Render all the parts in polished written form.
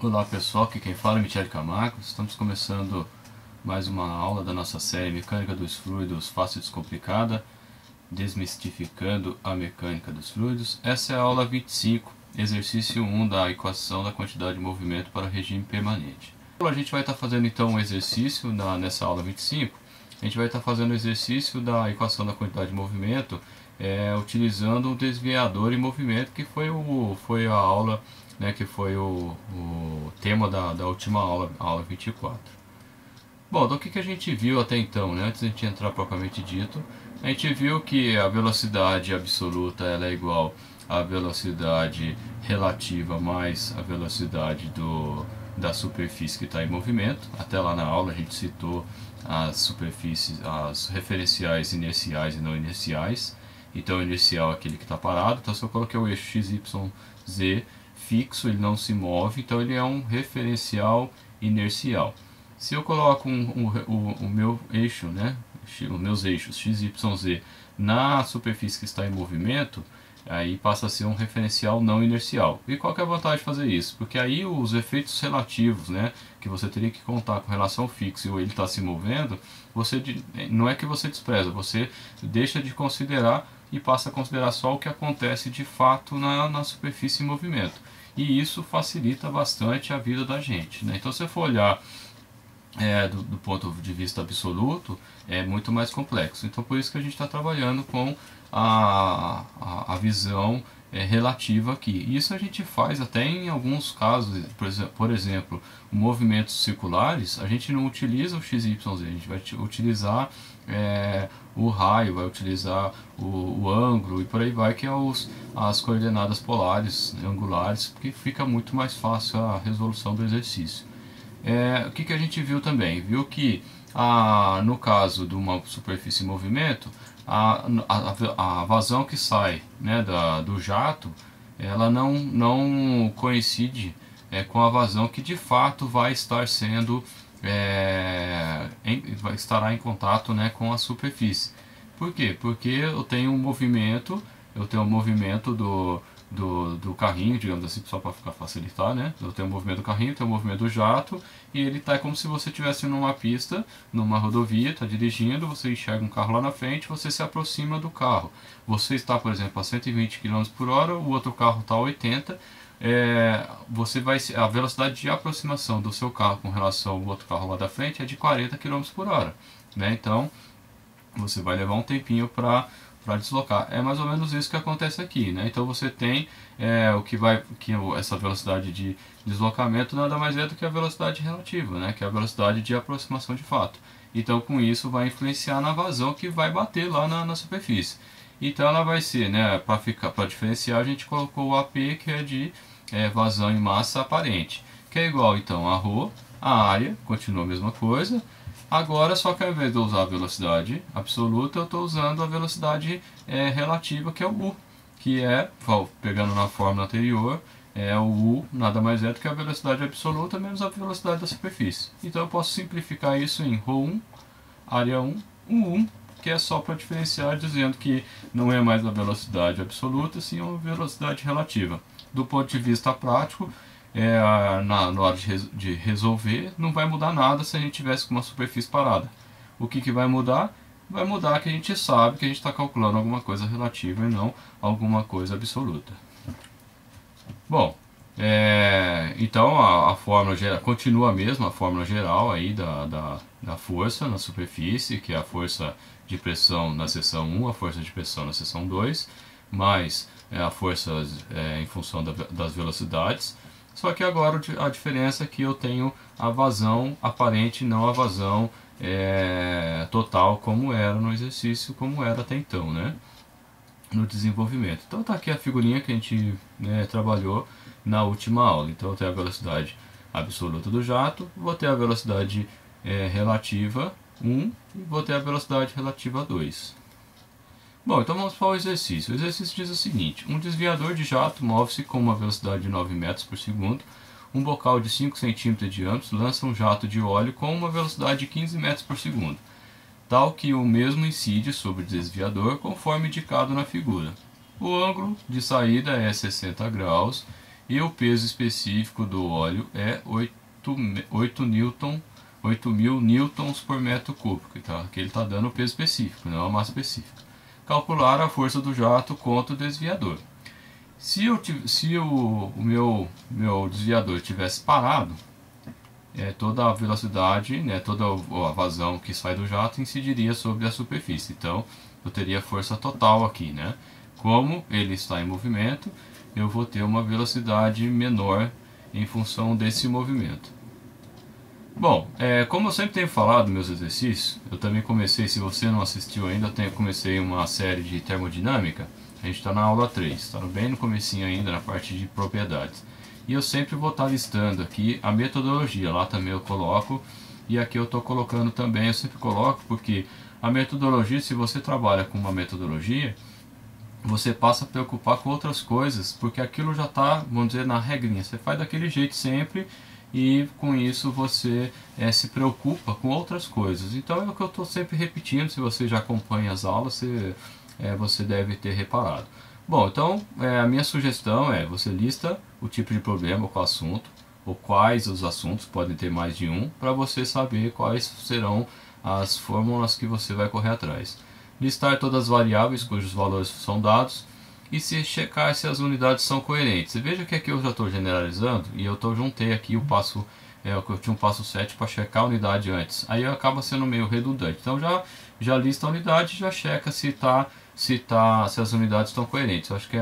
Olá pessoal, aqui quem fala é Michele Camargo. Estamos começando mais uma aula da nossa série Mecânica dos Fluidos Fácil e Descomplicada, desmistificando a mecânica dos fluidos. Essa é a aula 25, exercício 1 da equação da quantidade de movimento para regime permanente. A gente vai estar fazendo então um exercício nessa aula 25. A gente vai estar fazendo o exercício da equação da quantidade de movimento utilizando um desviador em movimento, que foi a aula, né, que foi o tema da última aula, a aula 24. Bom, do que a gente viu até então, né, antes de a gente entrar propriamente dito, a gente viu que a velocidade absoluta ela é igual à velocidade relativa mais a velocidade da superfície que está em movimento. Até lá na aula a gente citou as superfícies, as referenciais inerciais e não inerciais. Então o inercial é aquele que está parado. Então se eu coloquei o eixo x, y, z fixo, ele não se move, então ele é um referencial inercial. Se eu coloco o meu eixo, né, os meus eixos x, y, z na superfície que está em movimento, aí passa a ser um referencial não inercial. E qual que é a vantagem de fazer isso? Porque aí os efeitos relativos, né, que você teria que contar com relação ao fixo e ele está se movendo, não é que você despreza, você deixa de considerar e passa a considerar só o que acontece de fato na superfície em movimento. E isso facilita bastante a vida da gente, né? Então se você for olhar do ponto de vista absoluto, é muito mais complexo. Então por isso que a gente está trabalhando com a visão relativa aqui. Isso a gente faz até em alguns casos, por exemplo, movimentos circulares, a gente não utiliza o x, y, z, a gente vai utilizar o raio, vai utilizar o ângulo e por aí vai, que é as coordenadas polares, angulares, porque fica muito mais fácil a resolução do exercício. O que a gente viu também? Viu que no caso de uma superfície em movimento, a vazão que sai, né, do jato, ela não coincide com a vazão que de fato vai estar sendo estará em contato, né, com a superfície. Por quê? Porque eu tenho um movimento do carrinho, digamos assim, só para facilitar, né? Eu tenho o movimento do carrinho, tenho o movimento do jato, e ele está como se você estivesse numa pista, numa rodovia, está dirigindo, você enxerga um carro lá na frente, você se aproxima do carro. Você está, por exemplo, a 120 km por hora, o outro carro está a 80 a velocidade de aproximação do seu carro com relação ao outro carro lá da frente é de 40 km por hora, né? Então você vai levar um tempinho para deslocar. É mais ou menos isso que acontece aqui, né? Então você tem essa velocidade de deslocamento nada mais é do que a velocidade relativa, né? Que é a velocidade de aproximação de fato. Então com isso vai influenciar na vazão que vai bater lá na superfície. Então ela vai ser, né, para diferenciar, a gente colocou o AP, que é de vazão em massa aparente, que é igual então a ρ, a área, continua a mesma coisa. Agora, só que ao invés de eu usar a velocidade absoluta, eu estou usando a velocidade relativa, que é o U, que pegando na fórmula anterior, o U nada mais é do que a velocidade absoluta menos a velocidade da superfície. Então eu posso simplificar isso em ρ1, área 1, U1, que é só para diferenciar, dizendo que não é mais a velocidade absoluta, sim uma velocidade relativa. Do ponto de vista prático, na hora de resolver, não vai mudar nada se a gente tivesse com uma superfície parada. O que vai mudar? Vai mudar que a gente sabe que a gente está calculando alguma coisa relativa e não alguma coisa absoluta. Bom, então a fórmula continua a mesma, a fórmula geral aí da força na superfície, que é a força de pressão na seção 1, a força de pressão na seção 2, mais a força em função das velocidades. Só que agora a diferença é que eu tenho a vazão aparente, não a vazão total, como era no exercício, como era até então, né, no desenvolvimento. Então está aqui a figurinha que a gente trabalhou na última aula. Então eu tenho a velocidade absoluta do jato, vou ter a velocidade relativa 1 e vou ter a velocidade relativa 2. Bom, então vamos para o exercício. O exercício diz o seguinte: um desviador de jato move-se com uma velocidade de 9 metros por segundo. Um bocal de 5 cm de diâmetro lança um jato de óleo com uma velocidade de 15 metros por segundo, tal que o mesmo incide sobre o desviador conforme indicado na figura. O ângulo de saída é 60 graus e o peso específico do óleo é 8.000 newtons por metro cúbico. Então aqui ele está dando o peso específico, não a massa específica. Calcular a força do jato contra o desviador. Se o meu desviador tivesse parado, toda a velocidade, né, toda a vazão que sai do jato incidiria sobre a superfície. Então eu teria força total aqui, né? Como ele está em movimento, eu vou ter uma velocidade menor em função desse movimento. Bom, como eu sempre tenho falado nos meus exercícios, eu também comecei, se você não assistiu ainda, eu comecei uma série de termodinâmica. A gente está na aula 3, está bem no comecinho ainda, na parte de propriedades. E eu sempre vou estar listando aqui a metodologia, lá também eu coloco, e aqui eu estou colocando também, eu sempre coloco, porque a metodologia, se você trabalha com uma metodologia, você passa a preocupar com outras coisas, porque aquilo já está, vamos dizer, na regrinha, você faz daquele jeito sempre, e com isso você se preocupa com outras coisas. Então é o que eu estou sempre repetindo, se você já acompanha as aulas, você deve ter reparado. Bom, então a minha sugestão é você lista o tipo de problema, qual assunto, ou quais os assuntos, podem ter mais de um, para você saber quais serão as fórmulas que você vai correr atrás. Listar todas as variáveis cujos valores são dados e se checar se as unidades são coerentes. Você veja que aqui eu já estou generalizando e eu juntei aqui o passo, eu tinha um passo 7 para checar a unidade antes. Aí acaba sendo meio redundante. Então já lista a unidade e já checa se as unidades estão coerentes. Eu acho que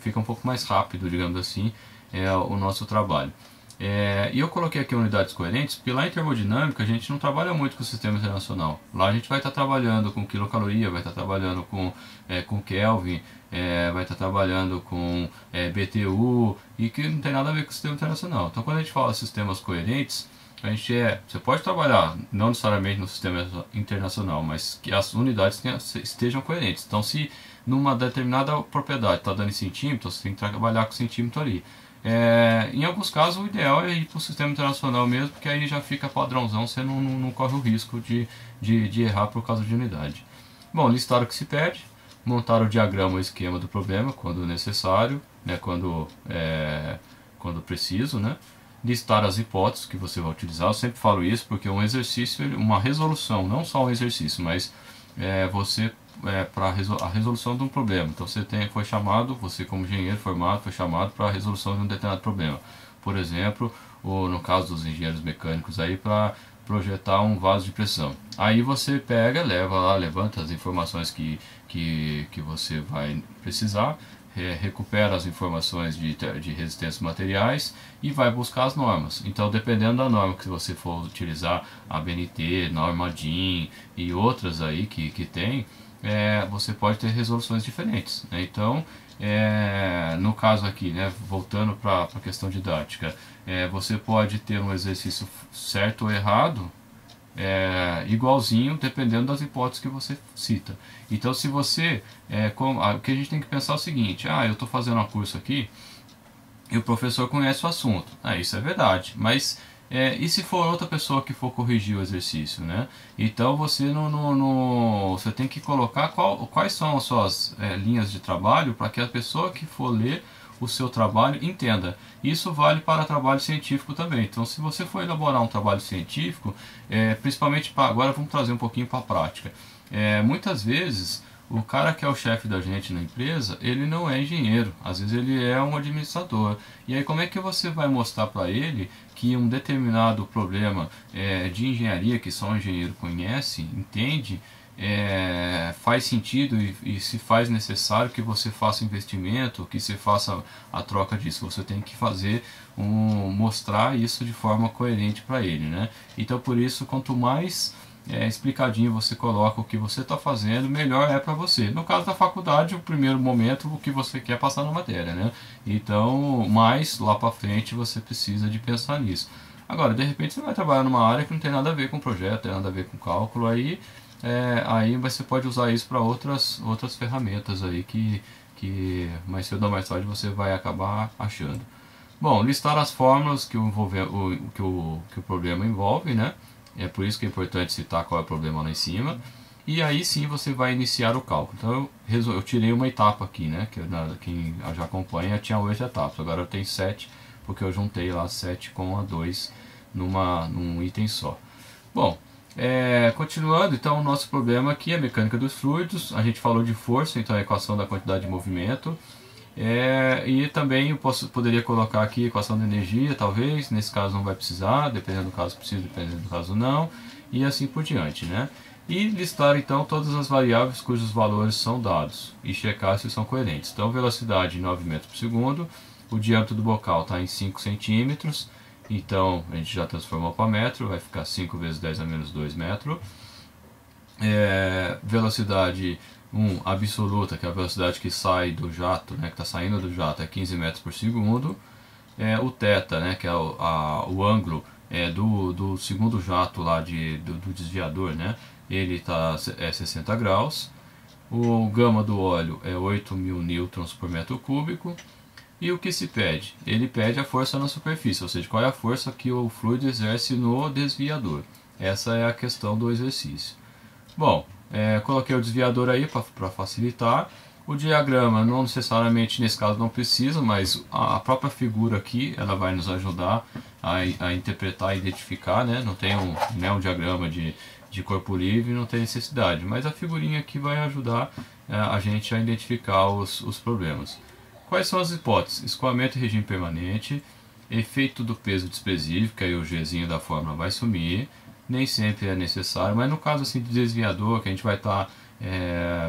fica um pouco mais rápido, digamos assim, o nosso trabalho. E eu coloquei aqui unidades coerentes, porque lá em termodinâmica a gente não trabalha muito com o sistema internacional. Lá a gente vai estar trabalhando com quilocaloria, vai estar trabalhando com Kelvin, vai estar trabalhando com BTU, e que não tem nada a ver com o sistema internacional. Então quando a gente fala sistemas coerentes, você pode trabalhar não necessariamente no sistema internacional, mas que as unidades estejam coerentes. Então se numa determinada propriedade está dando em centímetros, você tem que trabalhar com centímetro ali. Em alguns casos o ideal é ir para o sistema internacional mesmo, porque aí já fica padrãozão, você não corre o risco de errar por causa de unidade. Bom, listar o que se pede, montar o diagrama ou esquema do problema quando necessário, né, quando preciso, né? Listar as hipóteses que você vai utilizar. Eu sempre falo isso porque um exercício, uma resolução, não só um exercício, mas para a resolução de um problema. Então você como engenheiro formado foi chamado para a resolução de um determinado problema. Por exemplo, no caso dos engenheiros mecânicos aí, para projetar um vaso de pressão. Aí você levanta as informações que você vai precisar, recupera as informações de resistência materiais e vai buscar as normas. Então, dependendo da norma que você for utilizar, a BNT, norma DIN e outras aí que tem, você pode ter resoluções diferentes, né? Então, no caso aqui, né, voltando para a questão didática, você pode ter um exercício certo ou errado, igualzinho, dependendo das hipóteses que você cita. Então, se você, o que a gente tem que pensar é o seguinte: eu estou fazendo um curso aqui e o professor conhece o assunto. Isso é verdade, mas e se for outra pessoa que for corrigir o exercício, né? Então você você tem que colocar quais são as suas linhas de trabalho para que a pessoa que for ler o seu trabalho entenda. Isso vale para trabalho científico também. Então, se você for elaborar um trabalho científico, principalmente agora vamos trazer um pouquinho para a prática. Muitas vezes o cara que é o chefe da gente na empresa, ele não é engenheiro, às vezes ele é um administrador. E aí como é que você vai mostrar para ele que um determinado problema de engenharia, que só um engenheiro conhece, entende, faz sentido e se faz necessário que você faça investimento, que você faça a troca disso? Você tem que mostrar isso de forma coerente para ele, né? Então por isso, quanto mais explicadinho você coloca o que você está fazendo, melhor é para você. No caso da faculdade, o primeiro momento, o que você quer passar na matéria, né? Então, mais lá para frente você precisa de pensar nisso. Agora, de repente você vai trabalhar numa área que não tem nada a ver com projeto, tem nada a ver com cálculo, aí você pode usar isso para outras ferramentas aí que mais cedo ou mais tarde você vai acabar achando. Bom, listar as fórmulas que o problema envolve, né? É por isso que é importante citar qual é o problema lá em cima. E aí sim você vai iniciar o cálculo. Então eu tirei uma etapa aqui, né? Quem já acompanha tinha 8 etapas, agora eu tenho 7, porque eu juntei lá 7 com a 2 num item só. Bom, continuando, então o nosso problema aqui é a mecânica dos fluidos. A gente falou de força, então a equação da quantidade de movimento. E também eu poderia colocar aqui a equação da energia, talvez, nesse caso não vai precisar, dependendo do caso precisa, dependendo do caso não, e assim por diante, né? E listar então todas as variáveis cujos valores são dados e checar se são coerentes. Então velocidade em 9 metros por segundo, o diâmetro do bocal está em 5 centímetros, então a gente já transformou para metro, vai ficar 5 vezes 10 a menos 2 metros. Velocidade absoluta, que é a velocidade que sai do jato, né, que está saindo do jato, é 15 metros por segundo. O θ, né, que é o ângulo do segundo jato lá do desviador, né, ele tá 60 graus. O gama do óleo é 8.000 newtons por metro cúbico. E o que se pede? Ele pede a força na superfície, ou seja, qual é a força que o fluido exerce no desviador. Essa é a questão do exercício. Bom, coloquei o desviador aí para facilitar. O diagrama não necessariamente nesse caso não precisa, mas a própria figura aqui ela vai nos ajudar a interpretar e identificar, né? Não tem um diagrama de corpo livre, não tem necessidade, mas a figurinha aqui vai ajudar a gente a identificar os problemas. Quais são as hipóteses? Escoamento em regime permanente, efeito do peso desprezível, que aí o Gzinho da fórmula vai sumir, nem sempre é necessário, mas no caso assim, de desviador, que a gente vai estar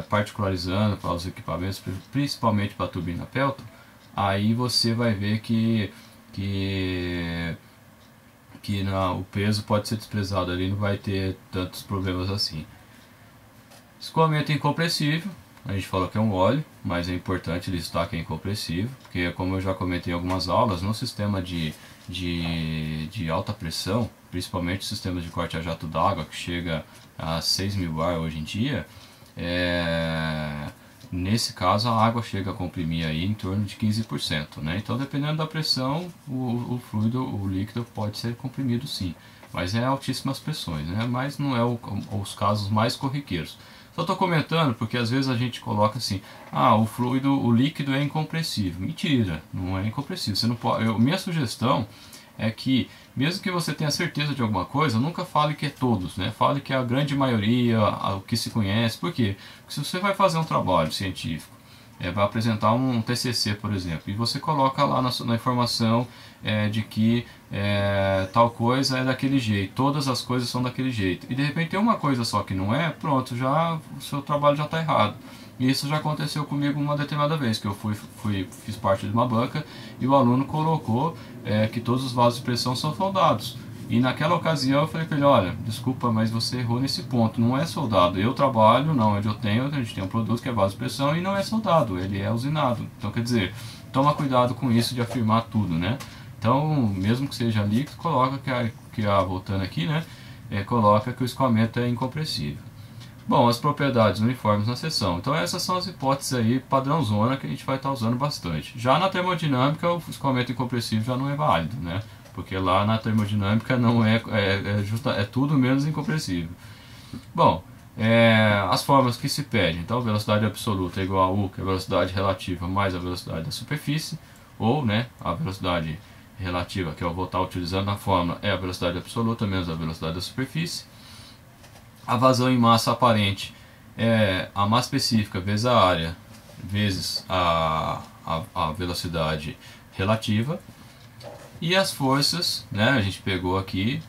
particularizando para os equipamentos, principalmente para a turbina Pelton, aí você vai ver que o peso pode ser desprezado ali, não vai ter tantos problemas assim. Escoamento incompressível, a gente falou que é um óleo, mas é importante listar que é incompressível, porque como eu já comentei em algumas aulas, no sistema de alta pressão, principalmente sistemas de corte a jato d'água, que chega a 6.000 bar hoje em dia, nesse caso a água chega a comprimir aí em torno de 15%, né? Então dependendo da pressão, o fluido, o líquido pode ser comprimido sim, mas é altíssimas pressões, né? Mas não é os casos mais corriqueiros. Só estou comentando porque às vezes a gente coloca assim, o líquido é incompressível. Mentira, não é incompressível. Você não pode, minha sugestão é que, mesmo que você tenha certeza de alguma coisa, nunca fale que é todos, né? Fale que é a grande maioria, o que se conhece. Por quê? Porque se você vai fazer um trabalho científico, vai apresentar um TCC, por exemplo, e você coloca lá na informação de que tal coisa é daquele jeito, todas as coisas são daquele jeito, e de repente tem uma coisa só que não é, pronto, já o seu trabalho já está errado. E isso já aconteceu comigo uma determinada vez, que eu fiz parte de uma banca e o aluno colocou que todos os vasos de pressão são soldados. E naquela ocasião eu falei para ele, olha, desculpa, mas você errou nesse ponto, não é soldado. Eu trabalho, não, onde a gente tem um produto que é vaso de pressão e não é soldado, ele é usinado. Então quer dizer, toma cuidado com isso de afirmar tudo, né? Então, mesmo que seja líquido, coloca voltando aqui, né? Coloca que o escoamento é incompressível. Bom, as propriedades uniformes na seção. Então essas são as hipóteses aí padrãozona que a gente vai estar usando bastante. Já na termodinâmica, o escoamento incompressível já não é válido, né? Porque lá na termodinâmica não é tudo menos incompressível. Bom, as formas que se pedem. Então, velocidade absoluta é igual a U, que é a velocidade relativa mais a velocidade da superfície, ou, né, a velocidade relativa, que eu vou estar utilizando na fórmula, é a velocidade absoluta menos a velocidade da superfície. A vazão em massa aparente é a massa específica vezes a área vezes a velocidade relativa. E as forças, né, a gente pegou aqui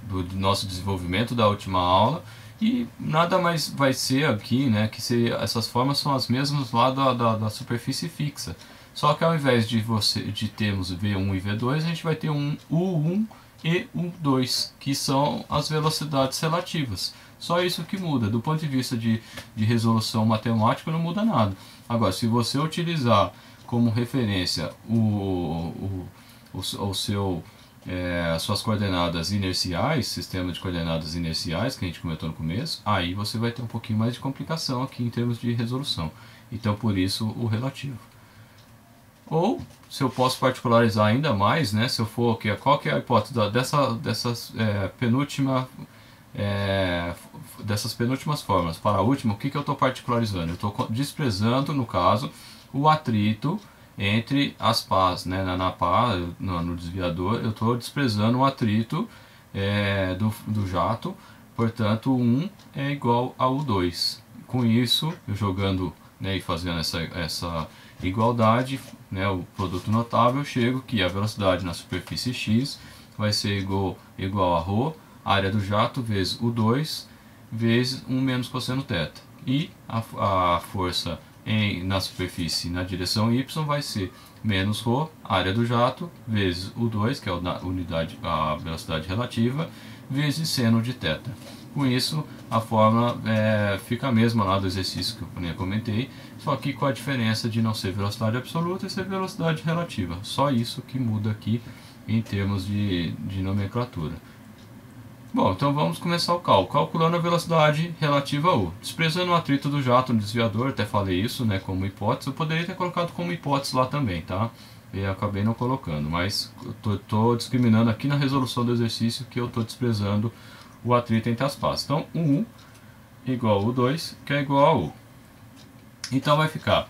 do nosso desenvolvimento da última aula, e nada mais vai ser aqui, né, que essas formas são as mesmas lá da superfície fixa. Só que ao invés de termos V1 e V2, a gente vai ter um U1 e U2, que são as velocidades relativas. Só isso que muda. Do ponto de vista de resolução matemática, não muda nada. Agora, se você utilizar como referência as suas coordenadas inerciais, sistema de coordenadas inerciais que a gente comentou no começo, aí você vai ter um pouquinho mais de complicação aqui em termos de resolução. Então, por isso, o relativo. Ou, se eu posso particularizar ainda mais, né, se eu for, qual que é a hipótese dessa penúltima dessas penúltimas fórmulas para a última, o que eu estou particularizando? Eu estou desprezando, no caso, o atrito entre as pás, né? Na pá, no desviador, eu estou desprezando o atrito do jato, portanto, o 1 é igual ao 2. Com isso, eu jogando, né, e fazendo essa igualdade, né, o produto notável, eu chego que a velocidade na superfície x vai ser igual a ρ, área do jato, vezes o 2, vezes 1 menos cosseno θ. E a força na superfície na direção y vai ser menos ρ, área do jato, vezes o 2, que é a velocidade relativa, vezes seno de θ. Com isso, a fórmula fica a mesma lá do exercício que eu comentei, só que com a diferença de não ser velocidade absoluta e ser velocidade relativa. Só isso que muda aqui em termos de nomenclatura. Bom, então vamos começar o cálculo. Calculando a velocidade relativa a U. Desprezando o atrito do jato no desviador, até falei isso, né, como hipótese. Eu poderia ter colocado como hipótese lá também, tá? E acabei não colocando, mas estou discriminando aqui na resolução do exercício que eu estou desprezando o atrito entre as pás. Então, o U igual ao 2, que é igual a U. Então vai ficar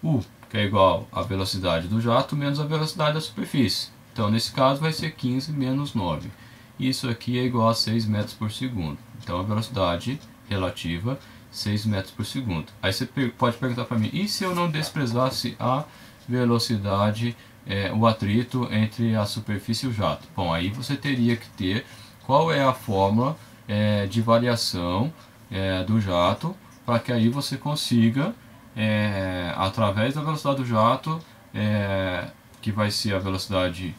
U, que é igual à velocidade do jato, menos a velocidade da superfície. Então, nesse caso, vai ser 15 menos 9. Isso aqui é igual a 6 metros por segundo. Então, a velocidade relativa, 6 metros por segundo. Aí você pode perguntar para mim, e se eu não desprezasse a velocidade, o atrito entre a superfície e o jato? Bom, aí você teria que ter qual é a fórmula de variação do jato, para que aí você consiga, através da velocidade do jato, que vai ser a velocidade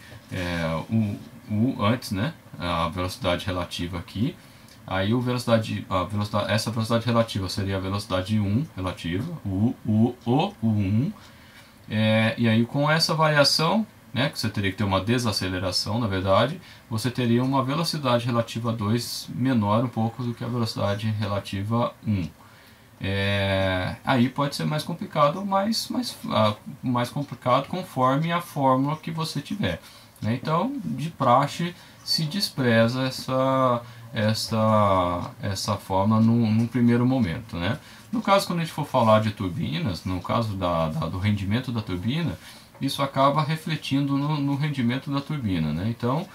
U antes, né? A velocidade relativa aqui. Aí essa velocidade relativa seria a velocidade 1 relativa, U1. E aí com essa variação, né, que você teria que ter uma desaceleração, na verdade, você teria uma velocidade relativa 2 menor um pouco do que a velocidade relativa 1. Aí pode ser mais complicado, mais complicado conforme a fórmula que você tiver, né? Então, de praxe, se despreza essa fórmula num primeiro momento, né? No caso, quando a gente for falar de turbinas, no caso do rendimento da turbina, isso acaba refletindo no rendimento da turbina, né? Então,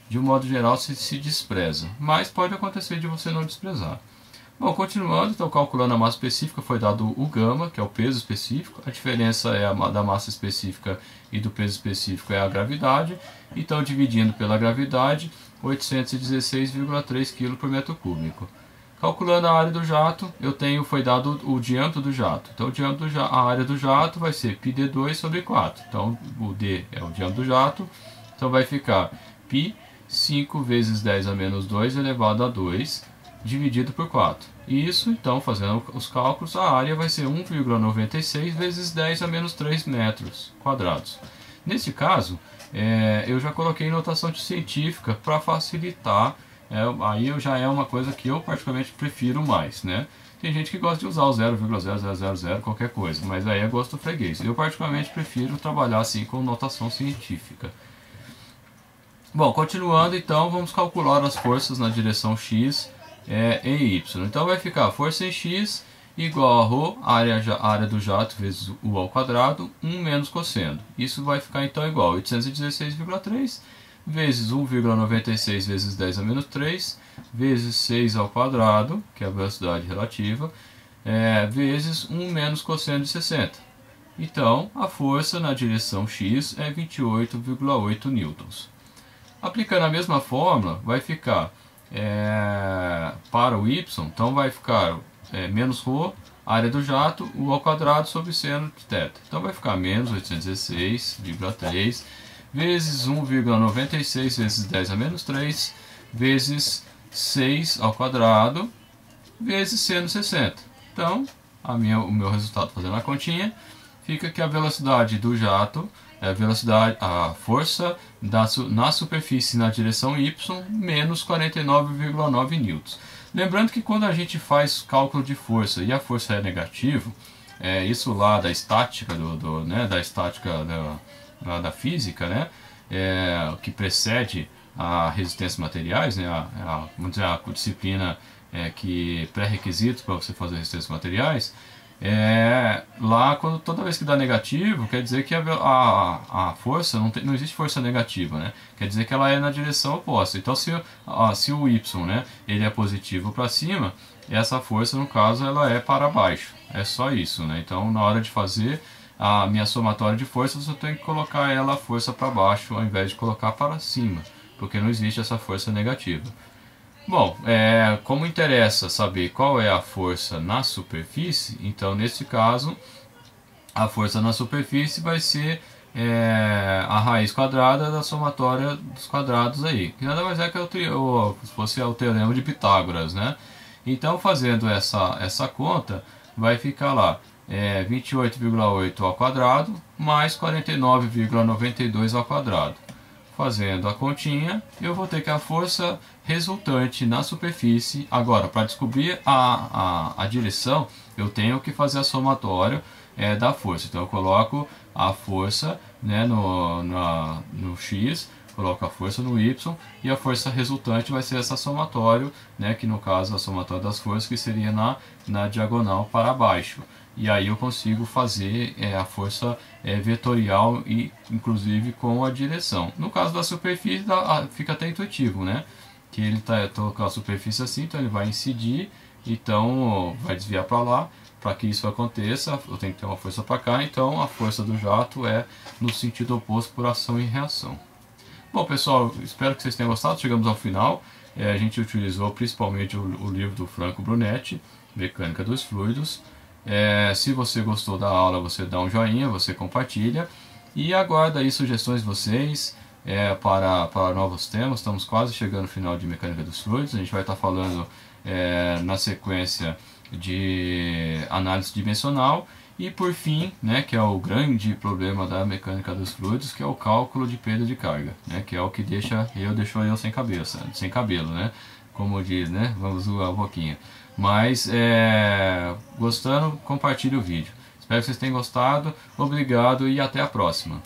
de um modo geral, se despreza, mas pode acontecer de você não desprezar. Bom, continuando, então calculando a massa específica, foi dado o gama, que é o peso específico. A diferença da massa específica e do peso específico é a gravidade. Então, dividindo pela gravidade, 816,3 kg por metro cúbico. Calculando a área do jato, foi dado o diâmetro do jato. Então, a área do jato vai ser πd2 sobre 4. Então, o D é o diâmetro do jato. Então, vai ficar π 5 vezes 10 a menos 2 elevado a 2, dividido por 4. Isso, então, fazendo os cálculos, a área vai ser 1,96 vezes 10 a menos 3 metros quadrados. Nesse caso, eu já coloquei notação científica para facilitar. Aí já é uma coisa que eu particularmente prefiro mais, né? Tem gente que gosta de usar o 0,0000 qualquer coisa, mas aí é gosto do freguês. Eu particularmente prefiro trabalhar assim com notação científica. Bom, continuando, então, vamos calcular as forças na direção x e y. Então vai ficar força em x igual a ρ, área do jato vezes u ao quadrado, 1 menos cosseno. Isso vai ficar então igual a 816,3 vezes 1,96 vezes 10 a menos 3, vezes 6 ao quadrado, que é a velocidade relativa, vezes 1 menos cosseno de 60. Então, a força na direção x é 28,8 newtons. Aplicando a mesma fórmula, vai ficar, para o y, então vai ficar menos ρ, área do jato, u ao quadrado sobre seno de θ. Então vai ficar menos 816,3 vezes 1,96 vezes 10 a menos 3, vezes 6 ao quadrado, vezes seno 60. Então, o meu resultado, fazendo a continha, fica que a velocidade do jato, a força na superfície na direção y, menos 49,9 newtons. Lembrando que quando a gente faz cálculo de força e a força é negativa, isso lá da estática, da estática da física, né? que precede a resistência a materiais, né, vamos dizer, a disciplina que pré-requisito para você fazer resistência a materiais, lá toda vez que dá negativo, quer dizer que a força, não existe força negativa, né? Quer dizer que ela é na direção oposta. Então se o Y, né, ele é positivo para cima, essa força no caso ela é para baixo. É só isso, né? Então na hora de fazer a minha somatória de forças, eu tenho que colocar ela a força para baixo ao invés de colocar para cima, porque não existe essa força negativa. Bom, como interessa saber qual é a força na superfície, então nesse caso a força na superfície vai ser a raiz quadrada da somatória dos quadrados aí, que nada mais é que se fosse o teorema de Pitágoras, né? Então fazendo essa conta, vai ficar lá 28,8 ao quadrado mais 49,92 ao quadrado. Fazendo a continha, eu vou ter que a força resultante na superfície. Agora, para descobrir a direção, eu tenho que fazer a somatória da força. Então eu coloco a força, né, no x, coloco a força no y, e a força resultante vai ser essa somatória, né, que no caso a somatória das forças, que seria na diagonal para baixo. E aí eu consigo fazer a força vetorial, e inclusive com a direção. No caso da superfície fica até intuitivo, né? Que ele está com a superfície assim, então ele vai incidir, então vai desviar para lá. Para que isso aconteça, eu tenho que ter uma força para cá, então a força do jato é no sentido oposto por ação e reação. Bom pessoal, espero que vocês tenham gostado, chegamos ao final. A gente utilizou principalmente o livro do Franco Brunetti, Mecânica dos Fluidos. Se você gostou da aula, você dá um joinha, você compartilha, e aguarda aí sugestões de vocês para novos temas. Estamos quase chegando no final de Mecânica dos Fluidos. A gente vai estar falando na sequência de análise dimensional, e por fim, né, que é o grande problema da mecânica dos fluidos, que é o cálculo de perda de carga, né, que é o que deixou eu sem cabeça, sem cabelo, né, como diz, né, vamos zoar um pouquinho. Mas gostando, compartilhe o vídeo. Espero que vocês tenham gostado. Obrigado e até a próxima.